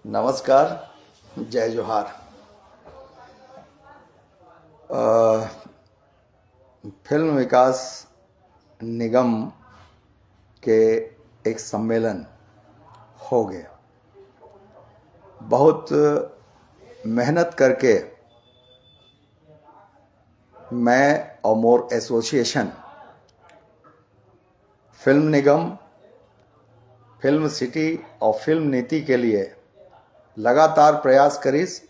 नमस्कार, जय जोहार। फिल्म विकास निगम के एक सम्मेलन हो गया। बहुत मेहनत करके मैं और मोर एसोसिएशन फिल्म निगम, फिल्म सिटी और फिल्म नीति के लिए लगातार प्रयास करीस।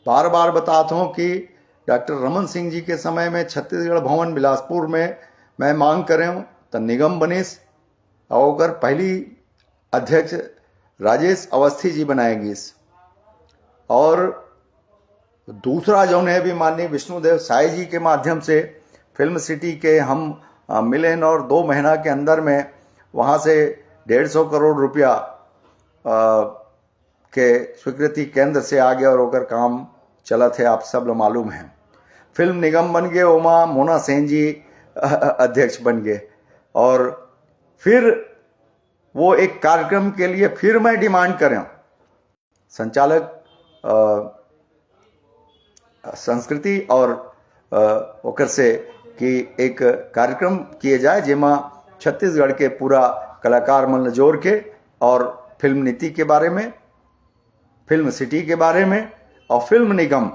बार बार बताता हूँ कि डॉक्टर रमन सिंह जी के समय में छत्तीसगढ़ भवन बिलासपुर में मैं मांग करे हूँ तो निगम बनीस और पहली अध्यक्ष राजेश अवस्थी जी बनाएगीस। और दूसरा जो है भी माननीय विष्णुदेव साय जी के माध्यम से फिल्म सिटी के हम मिलेन और 2 महीना के अंदर में वहाँ से 150 करोड़ रुपया के स्वीकृति केंद्र से आ गया और होकर काम चला थे। आप सब लोग मालूम है। फिल्म निगम बन गए, उमा मोना सेन जी अध्यक्ष बन गए। और फिर वो एक कार्यक्रम के लिए फिर मैं डिमांड करें संचालक संस्कृति और ओकर से कि एक कार्यक्रम किए जाए जेमा छत्तीसगढ़ के पूरा कलाकार मन जोड़ के और फिल्म नीति के बारे में, फिल्म सिटी के बारे में और फिल्म निगम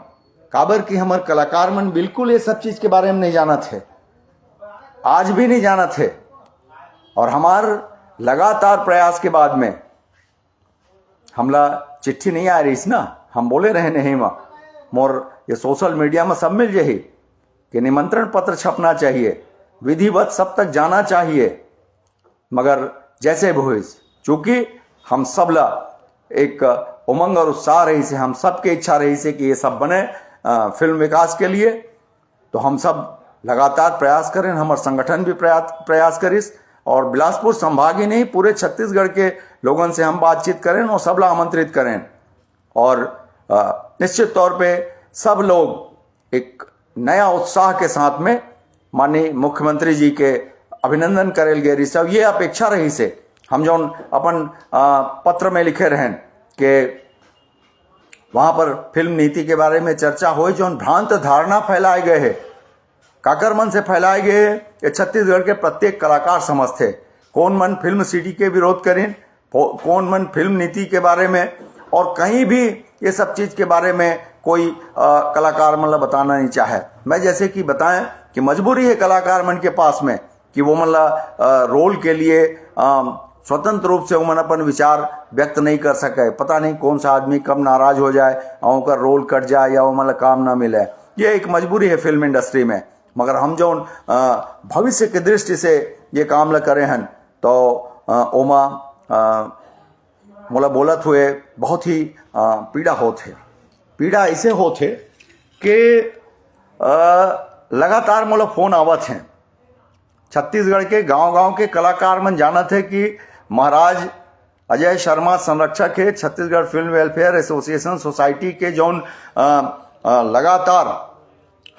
काबर की हमारे कलाकार मन बिल्कुल ये सब चीज के बारे में नहीं जाना थे, आज भी नहीं जाना थे। और हमार लगातार प्रयास के बाद में हमला चिट्ठी नहीं आ रही ना, हम बोले रहे नहीं माँ मोर ये सोशल मीडिया में सब मिल जाही कि निमंत्रण पत्र छपना चाहिए, विधिवत सब तक जाना चाहिए। मगर जैसे भी हुई, चूंकि हम सब ला एक उमंग और उत्साह रही से, हम सबके इच्छा रही से कि ये सब बने फिल्म विकास के लिए, तो हम सब लगातार प्रयास करें। हमारे संगठन भी प्रयास करिस और बिलासपुर संभाग ही नहीं पूरे छत्तीसगढ़ के लोगों से हम बातचीत करें और सबला आमंत्रित करें। और निश्चित तौर पे सब लोग एक नया उत्साह के साथ में माननीय मुख्यमंत्री जी के अभिनंदन करेल गए। सब ये अपेक्षा रही से हम जो अपन पत्र में लिखे रहें कि वहां पर फिल्म नीति के बारे में चर्चा हो, जो भ्रांत धारणा फैलाए गए हैं, काकर मन से फैलाए गए हैं, ये छत्तीसगढ़ के प्रत्येक कलाकार समझते। कौन मन फिल्म सिटी के विरोध करें, कौन मन फिल्म नीति के बारे में, और कहीं भी ये सब चीज के बारे में कोई कलाकार मतलब बताना नहीं चाहे। मैं जैसे कि बताएं कि मजबूरी है कलाकार मन के पास में कि वो मतलब रोल के लिए स्वतंत्र रूप से उमन अपन विचार व्यक्त नहीं कर सके। पता नहीं कौन सा आदमी कब नाराज हो जाए और उनका रोल कट जाए या वो मतलब काम ना मिले, ये एक मजबूरी है फिल्म इंडस्ट्री में। मगर हम जो भविष्य की दृष्टि से ये काम ल करे हैं तो ओमा मोला बोलत हुए बहुत ही पीड़ा होते। पीड़ा ऐसे होते कि लगातार मोला फोन आवत हैं छत्तीसगढ़ के गांव-गांव के कलाकार मन जानत है कि महाराज अजय शर्मा संरक्षक है Chhattisgarh film welfare association society के जौन लगातार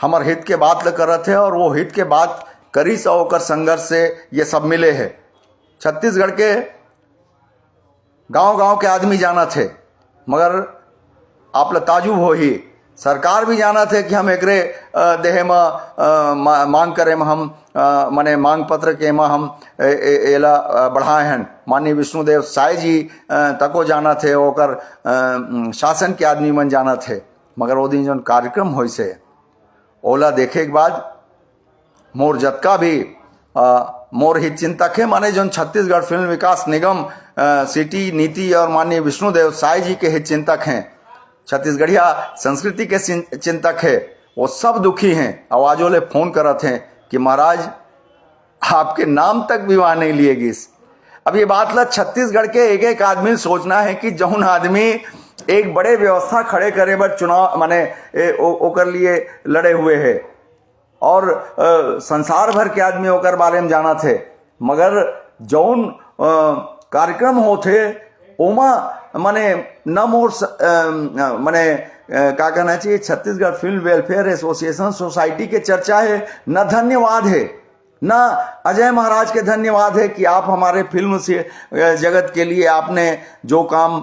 हमार हित के बात ल करत है और वो हित के बात करीस और ओकर संघर्ष से ये सब मिले है। छत्तीसगढ़ के गांव-गांव के आदमी जानत है, मगर आप ल ताजुब हो ही सरकार भी जाना थे कि हम एकरे देहे में मांग करे में हम माने मांग पत्र के में हम एला बढ़ाए हैं। माननीय विष्णुदेव साय जी तको जाना थे, ओकर शासन के आदमी मन जाना थे। मगर वो दिन जो कार्यक्रम हो से ओला देखे के बाद मोर जतका भी मोर हित चिंतक है, माने जो छत्तीसगढ़ फिल्म विकास निगम सिटी नीति और माननीय विष्णुदेव साय जी के हित चिंतक हैं, छत्तीसगढ़िया संस्कृति के चिंतक है, वो सब दुखी हैं। आवाजों ले फोन करत हैं कि महाराज आपके नाम तक भी वहां नहीं लिएगी। अब ये बात ला छत्तीसगढ़ के एक एक आदमी सोचना है कि जौन आदमी एक बड़े व्यवस्था खड़े करे बर चुनाव माने ओकर लिए लड़े हुए है और संसार भर के आदमी ओकर बारे में जाना थे, मगर जौन कार्यक्रम होते ओमा माने न मोर माने क्या कहना चाहिए Chhattisgarh film welfare association society के चर्चा है, न धन्यवाद है, ना अजय महाराज के धन्यवाद है कि आप हमारे फिल्म से जगत के लिए आपने जो काम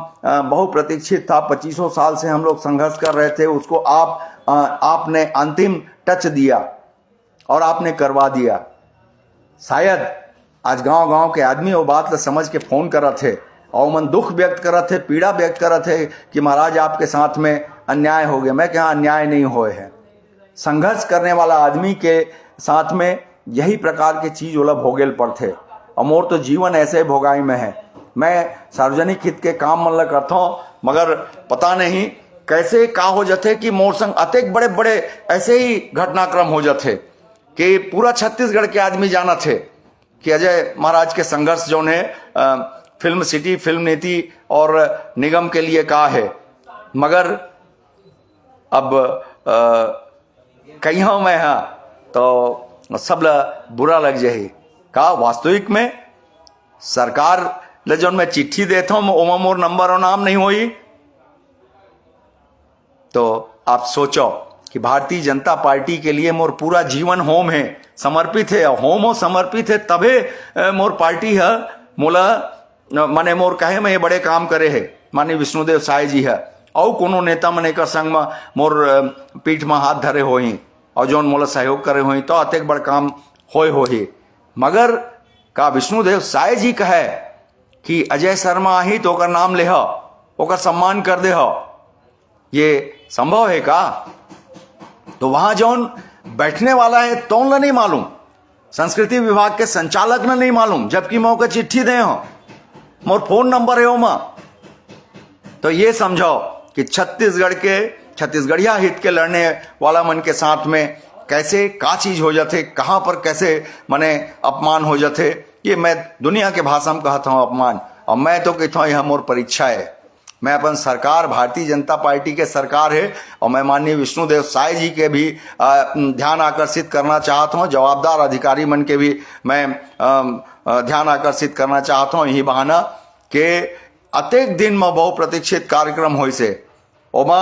बहुप्रतीक्षित था, 25 साल से हम लोग संघर्ष कर रहे थे, उसको आपने अंतिम टच दिया और आपने करवा दिया। शायद आज गांव गांव के आदमी वो बात समझ के फोन कर रहे थे और मन दुख व्यक्त कर रहे थे, पीड़ा व्यक्त कर रहे थे कि महाराज आपके साथ में अन्याय हो गया। मैं क्या, अन्याय नहीं हुए हैं। संघर्ष करने वाला आदमी के साथ में यही प्रकार के चीज ओला भोगेल पड़ते और मोर तो जीवन ऐसे भोगाई में है। मैं सार्वजनिक हित के काम मन ला करता हूँ, मगर पता नहीं कैसे का हो जाते कि मोर संग अतेक बड़े बड़े ऐसे ही घटनाक्रम हो जाते कि पूरा छत्तीसगढ़ के आदमी जाना थे कि अजय महाराज के संघर्ष जो है फिल्म सिटी, फिल्म नीति और निगम के लिए का है। मगर अब कहीं मैं हाँ तो सब ला बुरा लग जाही का। वास्तविक में सरकार ले जो मैं चिट्ठी देता हूं ओमा मोर नंबर और नाम नहीं होई, तो आप सोचो कि भारतीय जनता पार्टी के लिए मोर पूरा जीवन होम है, समर्पित है। होम हो समर्पित है तबे मोर पार्टी है मोला माने मोर कहे में ये बड़े काम करे है। माननीय विष्णुदेव साय जी है और कोनो नेता मने का संग में मोर पीठ में हाथ धरे होही और जौन मोला सहयोग करे होही तो अतेक बड़ काम होए होही। मगर का विष्णुदेव साय जी कहे कि अजय शर्मा आही तो ओकर नाम ले ओकर सम्मान कर दे, ये संभव है का? तो वहां जौन बैठने वाला है तो नहीं मालूम, संस्कृति विभाग के संचालक ने नहीं मालूम, जबकि मैं ओकर चिट्ठी दे हो, मोर फोन नंबर है ओमा। तो ये समझो कि छत्तीसगढ़िया हित के लड़ने वाला मन के साथ में कैसे का चीज हो जाते, कहां पर कैसे मने अपमान हो जाते। ये मैं दुनिया के भाषा में कहता हूं अपमान, और मैं तो कहता हूं यह मोर परीक्षा है। मैं अपन सरकार, भारतीय जनता पार्टी के सरकार है और मैं माननीय विष्णुदेव साय जी के भी ध्यान आकर्षित करना चाहता हूं, जवाबदार अधिकारी मन के भी मैं ध्यान आकर्षित करना चाहता हूं। यही बहाना के अतेक दिन में बहुप्रतीक्षित कार्यक्रम होई से ओमा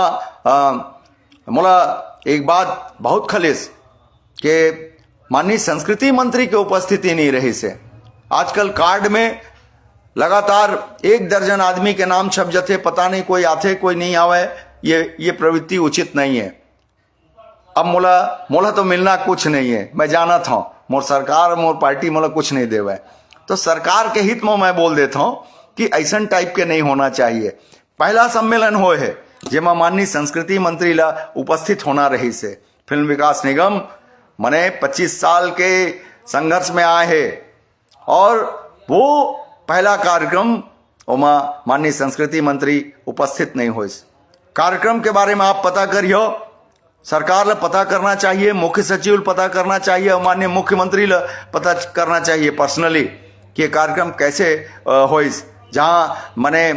मोला एक बात बहुत खलिस के माननीय संस्कृति मंत्री के उपस्थिति नहीं रही से। आजकल कार्ड में लगातार 1 दर्जन आदमी के नाम छप जाते, पता नहीं कोई आते कोई नहीं आवे। ये प्रवृत्ति उचित नहीं है। अब मोला तो मिलना कुछ नहीं है, मैं जाना था मोर सरकार मोर पार्टी मोला कुछ नहीं देवे। तो सरकार के हित में मैं बोल देता हूं कि ऐसा टाइप के नहीं होना चाहिए। पहला सम्मेलन हो है जेमा माननीय संस्कृति मंत्री ला उपस्थित होना रही से। फिल्म विकास निगम मने 25 साल के संघर्ष में आए है और वो पहला कार्यक्रम ओमा माननीय संस्कृति मंत्री उपस्थित नहीं हुए। कार्यक्रम के बारे में आप पता करियो, सरकार ला पता करना चाहिए, मुख्य सचिव ला पता करना चाहिए और माननीय मुख्यमंत्री ला पता करना चाहिए पर्सनली कि कार्यक्रम कैसे होइस। जहाँ मने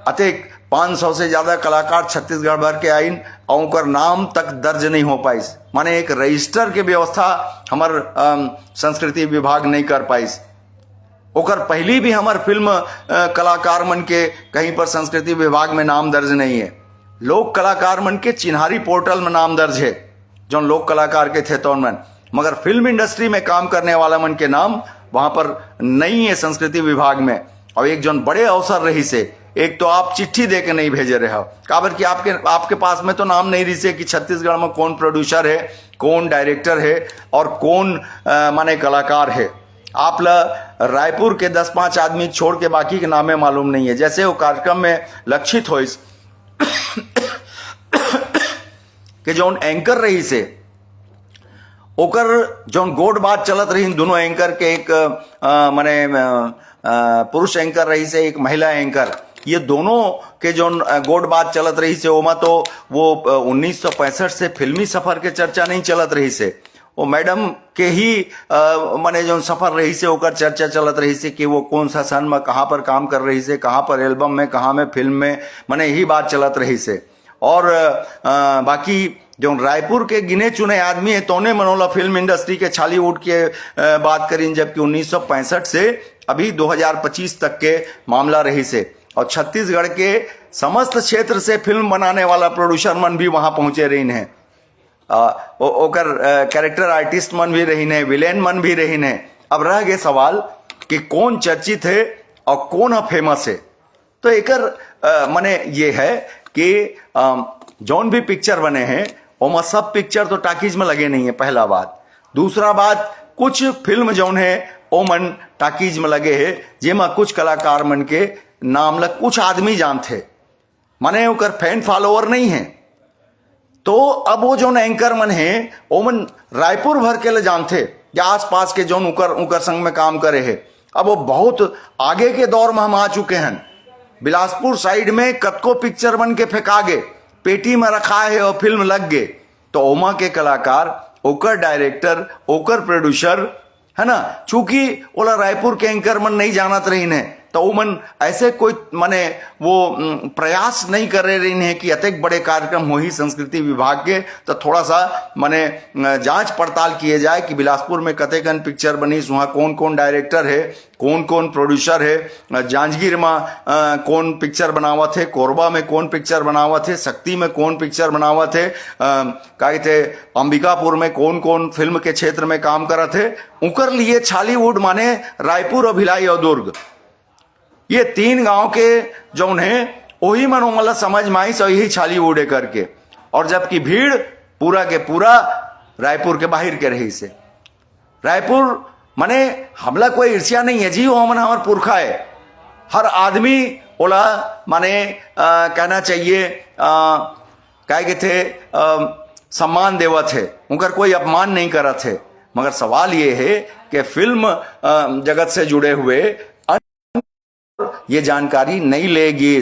अतेक 500 से ज्यादा कलाकार छत्तीसगढ़ भर के आइन और उनकर नाम तक दर्ज नहीं हो पाइस। माने एक रजिस्टर के व्यवस्था हमार संस्कृति विभाग नहीं कर पाइस। ओकर पहली भी हमार फिल्म कलाकार मन के कहीं पर संस्कृति विभाग में नाम दर्ज नहीं है। लोक कलाकार मन के चिन्हारी पोर्टल में नाम दर्ज है, जो लोक कलाकार के थे तो मन, मगर फिल्म इंडस्ट्री में काम करने वाला मन के नाम वहां पर नहीं है संस्कृति विभाग में। और एक जो बड़े अवसर रही से, एक तो आप चिट्ठी दे के नहीं भेजे रहे हो, काबर कि आपके पास में तो नाम नहीं रही से कि छत्तीसगढ़ में कौन प्रोड्यूसर है, कौन डायरेक्टर है और कौन माने कलाकार है। आप रायपुर के 10-5 आदमी छोड़ के बाकी के नामे मालूम नहीं है। जैसे वो कार्यक्रम में लक्षित हो कि जो एंकर रही से ओकर जो गोड बात चलत रही, दोनों एंकर के एक माने पुरुष एंकर रही से, एक महिला एंकर, ये दोनों के जो गोड बात चलत रही से ओमा तो वो 1965 से फिल्मी सफर के चर्चा नहीं चलत रही से, वो मैडम के ही माने जो सफर रही से ओकर चर्चा चलत रही से कि वो कौन सा सन में कहाँ पर काम कर रही से, कहाँ पर एल्बम में, कहाँ में फिल्म में, माने यही बात चलत रही से। और बाकी जो रायपुर के गिने चुने आदमी है तोने मनोला फिल्म इंडस्ट्री के छालीवुड के बात करें, जबकि 1965 से अभी 2025 तक के मामला रही से। और छत्तीसगढ़ के समस्त क्षेत्र से फिल्म बनाने वाला प्रोड्यूसर मन भी वहां पहुंचे रही हैं। ओकर कैरेक्टर आर्टिस्ट मन भी रही ने, विलेन मन भी रही ने। अब रह गए सवाल कि कौन चर्चित है और कौन फेमस है। तो एकर माने ये है कि जौन भी पिक्चर बने हैं ओमा सब पिक्चर तो टाकीज में लगे नहीं है, पहला बात। दूसरा बात, कुछ फिल्म जौन है ओमन टाकीज में लगे है, जेमा कुछ कलाकार मन के नाम लग कुछ आदमी जानते, माने ओकर फैन फॉलोअर नहीं है। तो अब वो जो एंकर मन है ओमन रायपुर भर के ले जानते या आसपास के जोन उकर संग में काम करे है। अब वो बहुत आगे के दौर में हम आ चुके हैं। बिलासपुर साइड में कतको पिक्चर बन के फेंका गे, पेटी में रखा है और फिल्म लग गए। तो ओमा के कलाकार, ओकर डायरेक्टर, ओकर प्रोड्यूसर है ना, चूंकि ओला रायपुर के एंकर मन नहीं जानत रही ने, तो ओमन ऐसे कोई माने वो प्रयास नहीं कर रहे हैं कि अतेक बड़े कार्यक्रम हो ही संस्कृति विभाग के, तो थोड़ा सा माने जांच पड़ताल किए जाए कि बिलासपुर में कतेकन पिक्चर बनी, वहाँ कौन कौन डायरेक्टर है, कौन कौन प्रोड्यूसर है, जांजगीर में कौन पिक्चर बनावत है, कोरबा में कौन पिक्चर बनावत है, शक्ति में कौन पिक्चर बनावत है, कहते अंबिकापुर में कौन कौन फिल्म के क्षेत्र में काम करत है। उनकर लिए छालीवुड माने रायपुर और भिलाई और दुर्ग, ये 3 गांव के जौन है वही मन मतलब समझ में आई, सो यही छालीवुड है करके। और जबकि भीड़ पूरा के पूरा रायपुर के बाहर के रही से। रायपुर माने हमला कोई ईर्ष्या नहीं है जी, वो मन हमार पुरखा है। हर आदमी ओला माने कहना चाहिए कहे के थे सम्मान देवत है, उनका कोई अपमान नहीं करत है। मगर सवाल ये है कि फिल्म जगत से जुड़े हुए ये जानकारी नहीं लेगी,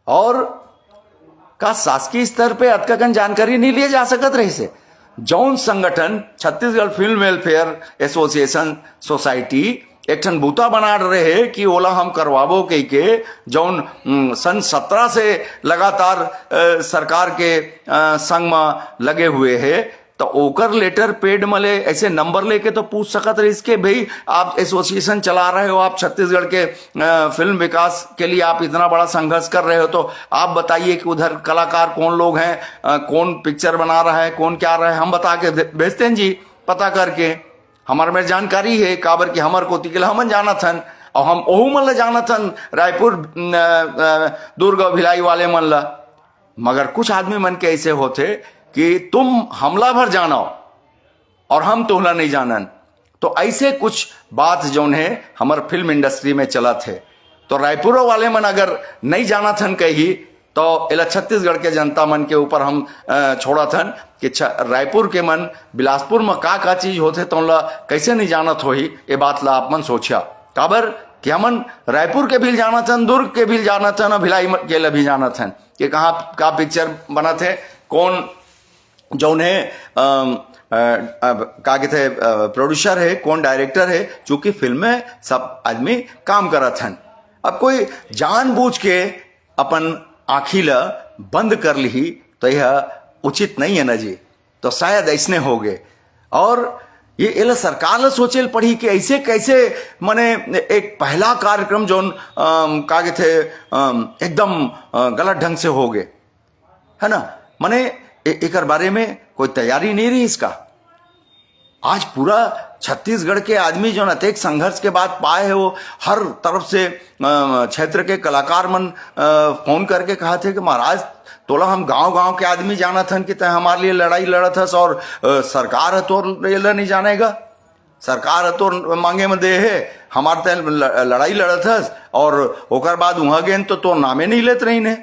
और का शासकीय स्तर पे अतकन जानकारी नहीं लिए जा सकत रही से। जौन संगठन Chhattisgarh film welfare association society एक ठन बूता बना रहे है कि ओला हम करवाबो कह के, जौन सन 17 से लगातार सरकार के संग में लगे हुए है, तो ओकर लेटर पेड मले ऐसे नंबर लेके तो पूछ सकत रही इसके, भाई आप एसोसिएशन चला रहे हो, आप छत्तीसगढ़ के फिल्म विकास के लिए आप इतना बड़ा संघर्ष कर रहे हो, तो आप बताइए कि उधर कलाकार कौन लोग हैं, कौन पिक्चर बना रहा है, कौन क्या रहा है, हम बता के भेजते हैं जी पता करके। हमारे में जानकारी है काबर कि हमार को तिकल हमन जाना थन, और हम ओहू मन ला जाना थन रायपुर दुर्ग भिलाई वाले मन ला। मगर कुछ आदमी मन के ऐसे होते कि तुम हमला भर जानो और हम तोहला नहीं जानन। तो ऐसे कुछ बात जौन है हमार फिल्म इंडस्ट्री में चला थे। तो रायपुर वाले मन अगर नहीं जाना थन कही, तो एला छत्तीसगढ़ के जनता मन के ऊपर हम छोड़ा थन कि रायपुर के मन बिलासपुर में का चीज होते तो ला कैसे नहीं जानत हो ही, ये बात ला आप मन सोचा। काबर कि हमन रायपुर के भी जाना थन, दुर्ग के भी जाना थन और भिलाई के लिए भी जाना थन कि कहाँ का पिक्चर बना थे, कौन जौन है का कहते प्रोड्यूसर है, कौन डायरेक्टर है, चूंकि फिल्म में सब आदमी काम करत हन। अब कोई जानबूझ के अपन आँखी ला बंद कर ली तो यह उचित नहीं है ना जी। तो शायद ऐसने हो गए, और ये एला सरकार ला सोचे पड़ी कि ऐसे कैसे माने एक पहला कार्यक्रम जौन का कहते एकदम गलत ढंग से हो गए, है ना। माने एक बारे में कोई तैयारी नहीं रही इसका। आज पूरा छत्तीसगढ़ के आदमी जो अनेक संघर्ष के बाद पाए है, वो हर तरफ से क्षेत्र के कलाकार मन फोन करके कहा थे कि महाराज तोला हम गांव-गांव के आदमी जाना थन कि तय हमारे लिए लड़ाई लड़त हस, और सरकार है तो नहीं जानेगा, सरकार है तो मांगे में दे है, हमारे तय लड़ाई लड़त हस, और ओकर बाद वहां गए तो नामे नहीं लेते रही ने।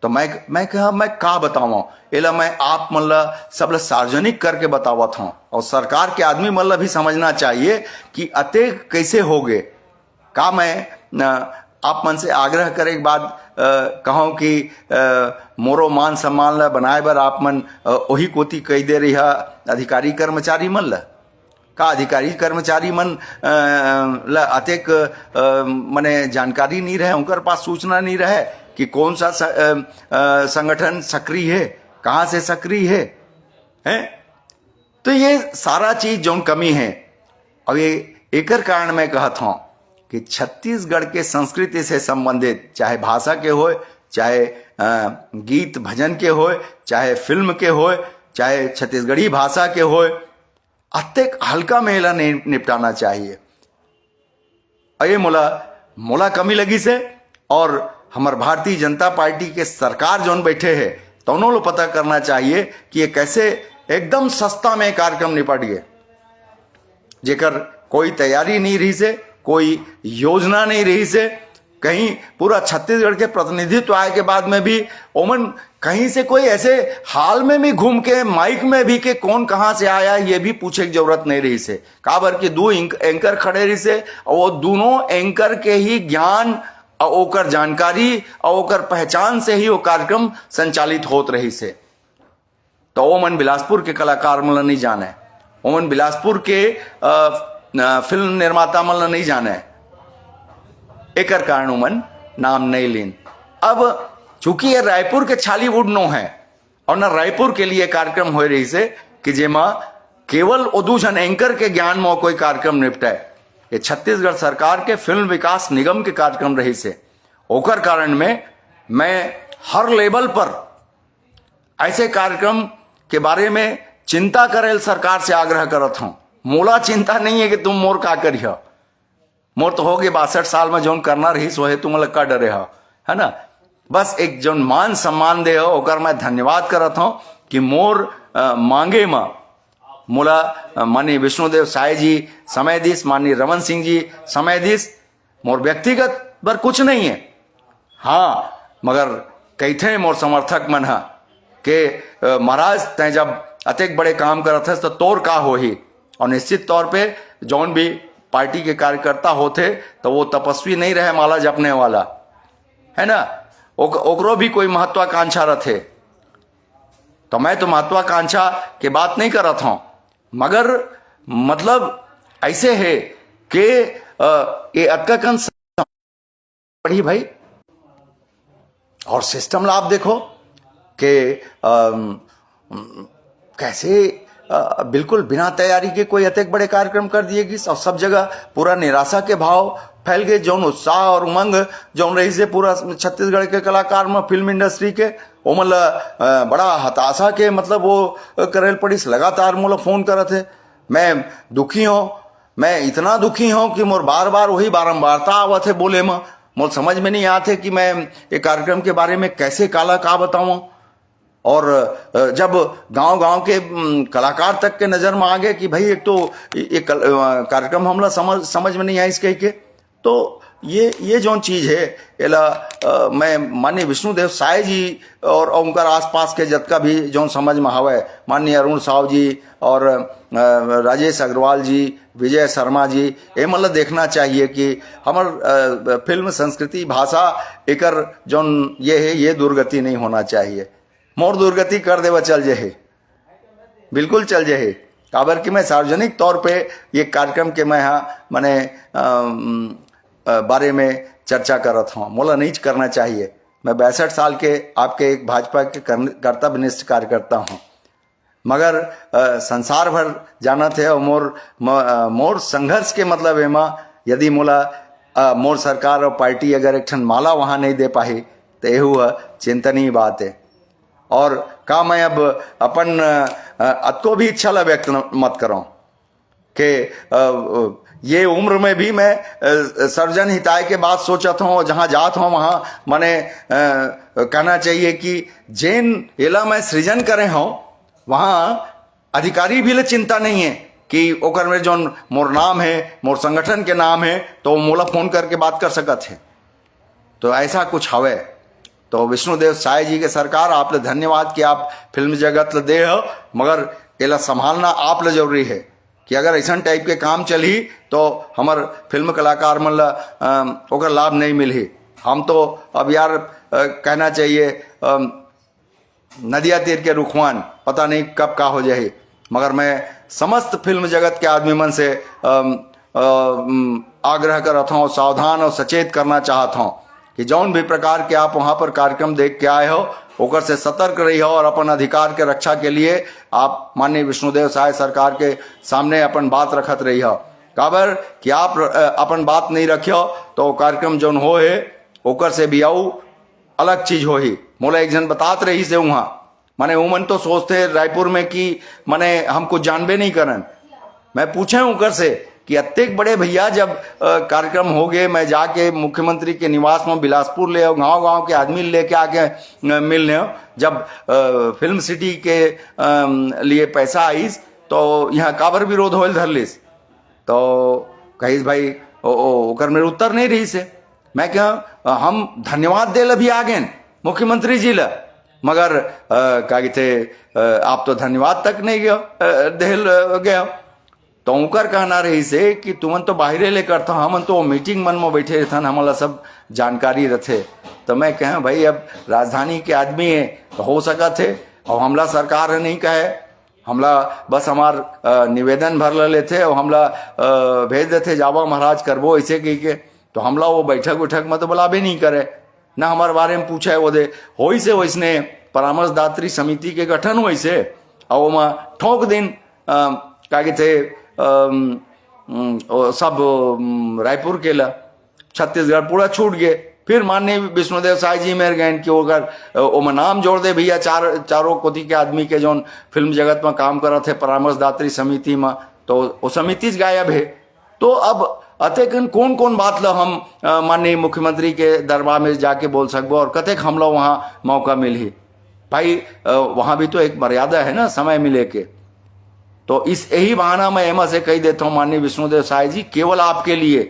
तो मैं कहा मैं का बताऊं, एला मैं आप मतलब सब सार्वजनिक करके बतावत हूं, और सरकार के आदमी मतलब भी समझना चाहिए कि अते कैसे हो गए। का मैं आप मन से आग्रह करे के बाद कहूं कि मोरो मान सम्मान ला बनाए बर आप मन वही कोती कह दे रही है अधिकारी कर्मचारी मन ला। का अधिकारी कर्मचारी मन ला अतेक मने जानकारी नहीं रहे, उनके पास सूचना नहीं रहे कि कौन सा संगठन सक्रिय है, कहाँ से सक्रिय है? तो ये सारा चीज जो कमी है। और ये एकर कारण मैं कहता हूँ कि छत्तीसगढ़ के संस्कृति से संबंधित चाहे भाषा के हो चाहे गीत भजन के होए, चाहे फिल्म के होए, चाहे छत्तीसगढ़ी भाषा के होए, अत्यक हल्का में एला नहीं निपटाना चाहिए। ये मोला कमी लगी से, और हमार भारतीय जनता पार्टी के सरकार जौन बैठे है तो उन्होंने पता करना चाहिए कि ये कैसे एकदम सस्ता में कार्यक्रम निपट गए, जेकर कोई तैयारी नहीं रही से, कोई योजना नहीं रही से। कहीं पूरा छत्तीसगढ़ के प्रतिनिधित्व आए के बाद में भी ओमन कहीं से कोई ऐसे हाल में भी घूम के माइक में भी के कौन कहां से आया ये भी पूछे की जरूरत नहीं रही से। काबर के दो एंकर खड़े रही से, और वो दोनों एंकर के ही ज्ञान और ओकर जानकारी और ओकर पहचान से ही वो कार्यक्रम संचालित होत रही से। तो ओमन बिलासपुर के कलाकार मन नहीं जाने, ओमन बिलासपुर के फिल्म निर्माता मन नहीं जाने, एकर कारण ओमन नाम नहीं लीन। अब चूंकि ये रायपुर के छालीवुड नो है और ना रायपुर के लिए कार्यक्रम हो रही से कि जेमा केवल दू जन एंकर के ज्ञान में कोई कार्यक्रम निपटे, ये छत्तीसगढ़ सरकार के फिल्म विकास निगम के कार्यक्रम रही से। ओकर कारण में मैं हर लेवल पर ऐसे कार्यक्रम के बारे में चिंता करेल सरकार से आग्रह करत हूं। मोला चिंता नहीं है कि तुम मोर का करिह, मोर तो हो गए 62 साल में जौन करना रही सो है तुम का डरे हो, है ना। बस एक जौन मान सम्मान दे हो ओकर मैं धन्यवाद करत हूं कि मोर मांगे में मोला माननीय विष्णुदेव साय जी समय दिस, माननीय रमन सिंह जी समय दिस। मोर व्यक्तिगत पर कुछ नहीं है, हाँ, मगर कहते मोर समर्थक मन है कि महाराज तय जब अतेक बड़े काम करत है तो तोर का हो ही। और निश्चित तौर पे जौन भी पार्टी के कार्यकर्ता होते तो वो तपस्वी नहीं रहे माला जपने वाला, है ना। ओकरो भी कोई महत्वाकांक्षा रहे, तो मैं तो महत्वाकांक्षा के बात नहीं करत हूं, मगर मतलब ऐसे है कि ये अक्का पढ़ी भाई। और सिस्टम ला आप देखो कि कैसे बिल्कुल बिना तैयारी के कोई अतेक बड़े कार्यक्रम कर दिएगी, और सब जगह पूरा निराशा के भाव फैल गए। जौन उत्साह और उमंग जौन रही से पूरा छत्तीसगढ़ के कलाकार में फिल्म इंडस्ट्री के वो मतलब बड़ा हताशा के मतलब वो करेल पड़ी। लगातार मोला फोन करत है, मैं दुखी हूँ, मैं इतना दुखी हूँ कि मोर बार बार वही बारंबारता आवत है बोले में। मोर समझ में नहीं आते कि मैं ये कार्यक्रम के बारे में कैसे काला का बताऊँ। और जब गांव-गांव के कलाकार तक के नजर में आ गए कि भाई एक तो एक कार्यक्रम हमला समझ में नहीं आया इसके के, तो ये जो चीज है एला मैं माननीय विष्णुदेव साय जी और उनका आसपास के जतका भी जो समझ में हवे, माननीय अरुण साव जी और राजेश अग्रवाल जी, विजय शर्मा जी, ये मतलब देखना चाहिए कि हमार फिल्म संस्कृति भाषा एकर जौन ये है ये दुर्गति नहीं होना चाहिए। मोर दुर्गति कर देवा चल जाए, बिल्कुल चल जाए। काबर कि मैं सार्वजनिक तौर पे ये कार्यक्रम के मैं यहाँ मैंने बारे में चर्चा करत हूँ, मोला नहीं करना चाहिए। मैं 62 साल के आपके एक भाजपा के कर्तव्यनिष्ठ कार्यकर्ता हूँ, मगर संसार भर जाना थे। और मोर संघर्ष के मतलब है माँ यदि मोला मोर सरकार और पार्टी अगर एक ठन माला वहाँ नहीं दे पाही तो यह चिंतनीय बात है। और का मैं अब अपन अतो भी इच्छा ला व्यक्त मत करूं कि ये उम्र में भी मैं सर्वजन हिताय के बात सोचत हूँ, जहाँ जात हूँ वहाँ मैंने कहना चाहिए कि जेन एला मैं सृजन करे हूँ वहाँ अधिकारी भी ले चिंता नहीं है कि ओकर में जो मोर नाम है, मोर संगठन के नाम है, तो मोला फोन करके बात कर सकत है। तो ऐसा कुछ हवे। तो विष्णुदेव साय जी के सरकार आप ले धन्यवाद कि आप फिल्म जगत ले दे हो, मगर एला संभालना आप ले जरूरी है कि अगर ऐसा टाइप के काम चली तो हमार फिल्म कलाकार मन ला ओकर लाभ नहीं मिली। हम तो अब यार कहना चाहिए नदिया तीर के रुखवान, पता नहीं कब का हो जाए। मगर मैं समस्त फिल्म जगत के आदमी मन से आग्रह करता हूँ, सावधान और सचेत करना चाहता हूँ कि जौन भी प्रकार के आप वहाँ पर कार्यक्रम देख के आए हो ओकर से सतर्क रही हो और अपन अधिकार के रक्षा के लिए आप माननीय विष्णुदेव साय सरकार के सामने अपन बात रखत रही हो। काबर कि आप अपन बात नहीं रखियो तो कार्यक्रम जौन हो है ओकर से भी आऊ अलग चीज हो ही। मोला एक जन बतात रही से वहां, माने उमन तो सोचते रायपुर में कि माने हम कुछ जानबे नहीं करन। मैं पूछे उनकर से कि अत्येक बड़े भैया जब कार्यक्रम हो गए, मैं जाके मुख्यमंत्री के निवास में बिलासपुर ले गांव गांव के आदमी लेके आके मिलने हो, जब फिल्म सिटी के लिए पैसा आईस तो यहाँ काबर विरोध होल धरलिस, तो कहीस भाई ओकर मेरे उत्तर नहीं रही से। मैं क्या हम धन्यवाद दे अभी आगे मुख्यमंत्री जी ला, मगर का थे आप तो धन्यवाद तक नहीं गए। तो उनकर कहना रही से कि तुमन तो बाहरे ले करता, हमन तो मीटिंग मन में बैठे रहथन, हमारा सब जानकारी रथे। तो मैं कहें भाई अब राजधानी के आदमी है तो हो सका थे, और हमला सरकार है नहीं कहे, हमला बस हमार निवेदन भर लेते और हमला भेज देते जावा महाराज करबो ऐसे कही के। तो हमला वो बैठक उठक में तो बुलाबे नहीं करे, ना हमारे बारे में पूछे वो दे हो से वैसने परामर्शदात्री समिति के गठन हुई से, और वो ठोक दिन का थे सब रायपुर के ला छत्तीसगढ़ पूरा छूट गए। फिर माननीय विष्णुदेव साय जी मेर गए कि ओकर नाम जोड़ दे भैया चारों कोटि के आदमी के जो फिल्म जगत में काम कर थे परामर्शदात्री समिति में, तो वो समिति गायब है। तो अब अतेकन कौन कौन बात ला हम माननीय मुख्यमंत्री के दरबार में जाके बोल सकबो, और कतेक हम लोग वहाँ मौका मिल ही भाई, वहाँ भी तो एक मर्यादा है ना समय मिले के। तो इस यही बहाना मैं एमा से कही देता हूँ माननीय विष्णुदेव साय जी, केवल आपके लिए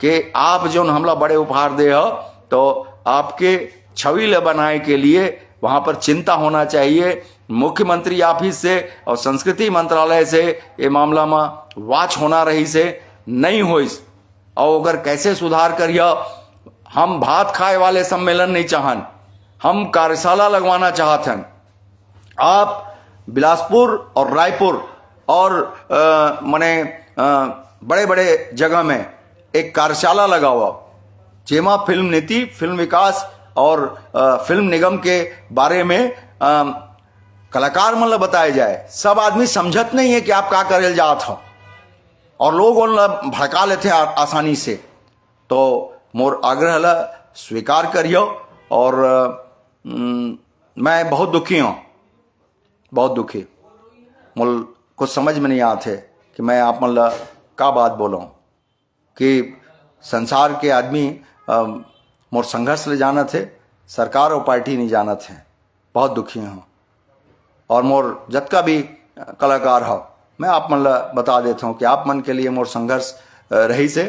कि आप जो हमला बड़े उपहार दे हो, तो आपके छवि ले बनाए के लिए वहां पर चिंता होना चाहिए। मुख्यमंत्री ऑफिस से और संस्कृति मंत्रालय से ये मामला में वाच होना रही से नहीं होइस, और अगर कैसे सुधार करिए। हम भात खाए वाले सम्मेलन नहीं चाहन, हम कार्यशाला लगवाना चाहते हैं। आप बिलासपुर और रायपुर और माने बड़े बड़े जगह में एक कार्यशाला लगाओ, जेमा फिल्म नीति, फिल्म विकास और फिल्म निगम के बारे में कलाकार मतलब बताया जाए। सब आदमी समझत नहीं है कि आप क्या करे जात हो, और लोग उन भड़का लेते आसानी से। तो मोर आग्रह ला स्वीकार करियो, और मैं बहुत दुखी हूँ, बहुत दुखी। मुल कुछ समझ में नहीं आते कि मैं आप मतलब का बात बोलूँ कि संसार के आदमी मोर संघर्ष ले जाना थे, सरकार और पार्टी नहीं जाना थे। बहुत दुखी हूँ, और मोर जतका भी कलाकार हो मैं आप मतलब बता देता हूँ कि आप मन के लिए मोर संघर्ष रही से।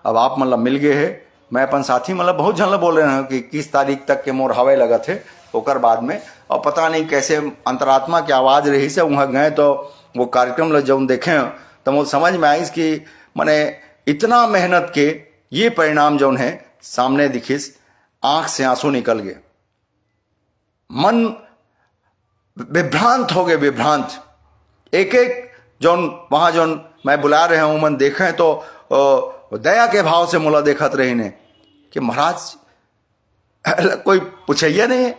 अब आप मतलब मिल गए है। मैं अपन साथी मतलब बहुत झन बोल रहे हैं कि 21 तारीख तक के मोर हवाई लगा थे, ओकर बाद में और पता नहीं कैसे अंतरात्मा की आवाज़ रही से वहाँ गए, तो वो कार्यक्रम ल जब देखे तो मुझे समझ में आई कि मैंने इतना मेहनत के ये परिणाम जो है सामने दिखिस, आंख से आंसू निकल गए, मन विभ्रांत हो गए, विभ्रांत। एक एक जौन वहां जौन मैं बुला रहे हूं मन देखे तो दया के भाव से मुला देखत रही ने कि महाराज कोई पूछैया नहीं है।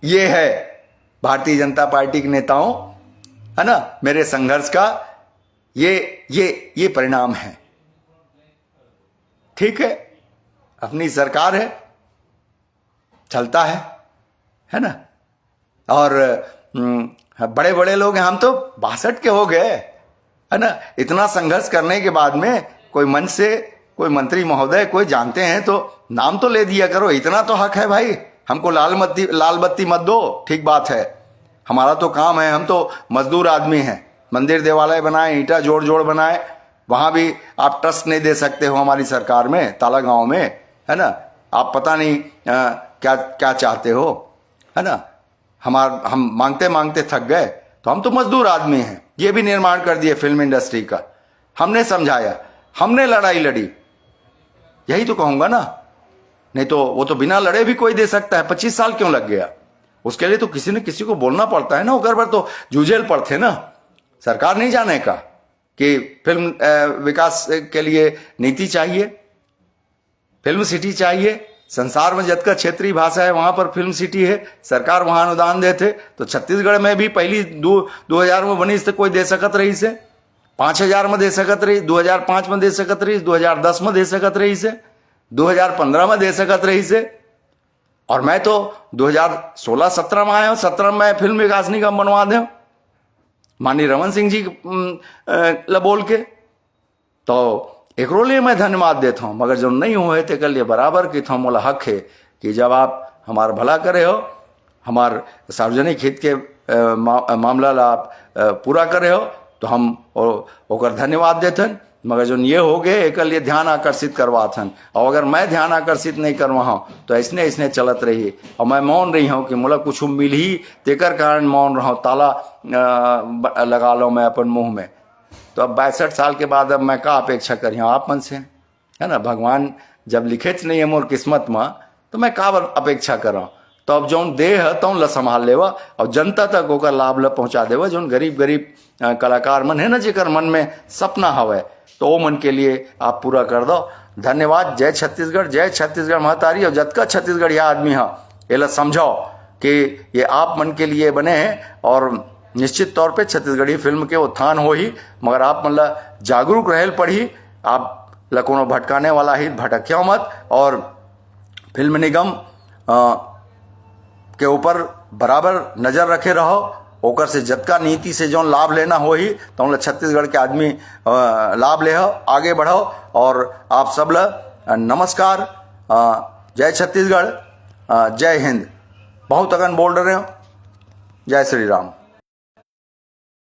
ये है भारतीय जनता पार्टी के नेताओं, है ना, मेरे संघर्ष का ये परिणाम है। ठीक है, अपनी सरकार है, चलता है ना। और बड़े बड़े लोग हैं, हम तो 62 के हो गए, है ना। इतना संघर्ष करने के बाद में कोई मंच से कोई मंत्री महोदय कोई जानते हैं तो नाम तो ले दिया करो, इतना तो हक है भाई। हमको लाल बत्ती मत दो, ठीक बात है, हमारा तो काम है, हम तो मजदूर आदमी हैं। मंदिर देवालय बनाए, ईंटा जोड़ जोड़ बनाए, वहां भी आप ट्रस्ट नहीं दे सकते हो हमारी सरकार में, ताला गांव में, है ना। आप पता नहीं क्या क्या चाहते हो, है ना। हम मांगते मांगते थक गए, तो हम तो मजदूर आदमी हैं। ये भी निर्माण कर दिए फिल्म इंडस्ट्री का, हमने समझाया, हमने लड़ाई लड़ी, यही तो कहूंगा ना। नहीं तो वो तो बिना लड़े भी कोई दे सकता है। 25 साल क्यों लग गया? उसके लिए तो किसी न किसी को बोलना पड़ता है ना, उगर पर तो जूझेल पड़ते ना। सरकार नहीं जाने का कि फिल्म विकास के लिए नीति चाहिए, फिल्म सिटी चाहिए। संसार में जत का क्षेत्रीय भाषा है वहां पर फिल्म सिटी है, सरकार वहां अनुदान देते। तो छत्तीसगढ़ में भी पहली 2000 में बनी तो कोई दे सकत रही से, 5000 में दे सकत रही, 2005 में दे सकत रही, 2010 में दे सकत रही से, 2015 में दे सकत रही से। और मैं तो 2016-17 में आया हूं, 17 में फिल्म विकास निगम बनवा दे माननीय रमन सिंह जी ला बोल के, तो एक लिए मैं धन्यवाद देता हूं। मगर जो नहीं हुए थे कल ये बराबर की था, मोला हक है कि जब आप हमार भला करे हो, हमार सार्वजनिक हित के मामला ला आप पूरा करे हो, तो हम ओकर धन्यवाद देथन। मगर जो ये हो गए एक लिए ध्यान आकर्षित करवाथन, और अगर मैं ध्यान आकर्षित नहीं करवा हूँ तो ऐसने ऐसने चलत रही, और मैं मौन रही हूँ कि मोला कुछ मिल ही तेकर कारण मौन रहा, ताला लगा लो मैं अपन मुंह में। तो अब 62 साल के बाद अब मैं का अपेक्षा करी हूँ आप मन से, है ना। भगवान जब लिखेच नहीं है मोर किस्मत में, तो मैं का अपेक्षा करा। तो अब जौन देह है तौन ला संभाल लेवा, और जनता तक ओकर लाभ ला पहुंचा देवा। जौन गरीब कलाकार मन है ना, जेकर मन में सपना हवे, तो वो मन के लिए आप पूरा कर दो। धन्यवाद। जय छत्तीसगढ़, जय छत्तीसगढ़ महतारी। और जतका छत्तीसगढ़िया आदमी है ये समझो कि ये आप मन के लिए बने हैं, और निश्चित तौर पे छत्तीसगढ़ी फिल्म के उत्थान हो ही, मगर आप मतलब जागरूक रहल पड़ी। आप ला कोनो भटकाने वाला ही भटकिया मत, और फिल्म निगम के ऊपर बराबर नजर रखे रहो। ओकर से जतका नीति से जो लाभ लेना हो ही, तो हम छत्तीसगढ़ के आदमी लाभ ले हो, आगे बढ़ो। और आप सब ला नमस्कार, जय छत्तीसगढ़, जय हिंद। बहुत अगन बोल रहे हो। जय श्री राम।